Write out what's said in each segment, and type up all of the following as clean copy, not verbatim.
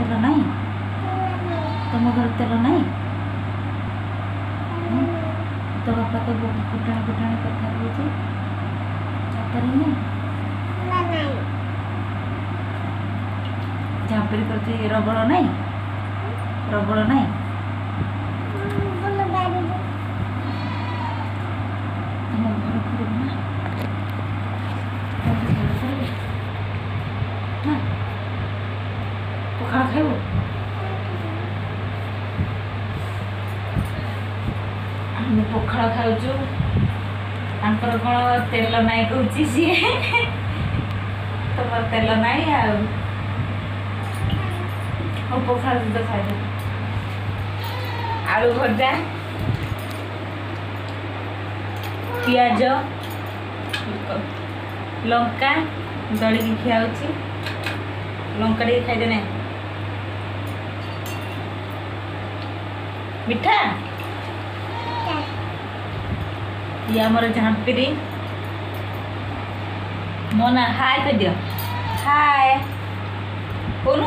तेल नहीं तुम घर तेल नहीं तो बापा तो फुटाणी फुटाणी कथा कौच छाତରେ नहीं झापड़ी कर रबड़ नहीं रबड़ नहीं तुम घर कर पखाड़ खाइब आम पखाड़ खाऊचु आंकर कौन तेल नाई कहूँ सी तुम तेल नाई आ पखाड़ सहित खाइद आलू भजा पियाज लंका दलिकी खियाऊँ लंका टे खाइदे मिठा ये आमर झांपरी मोना हाय कह दियो हाय कौन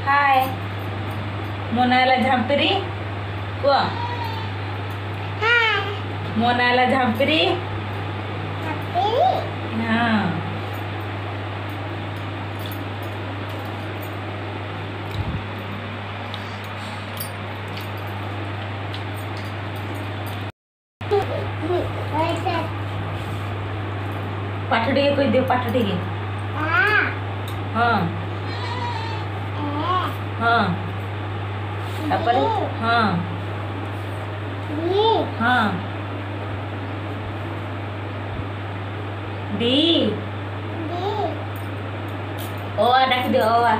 हाय मोना है झांपरी कह मोना है झांपरी हाँ पाठ टे कह दियो पाठ टे हाँ हाँ तापर हाँ हाँ डी ओ डाक दियो ओ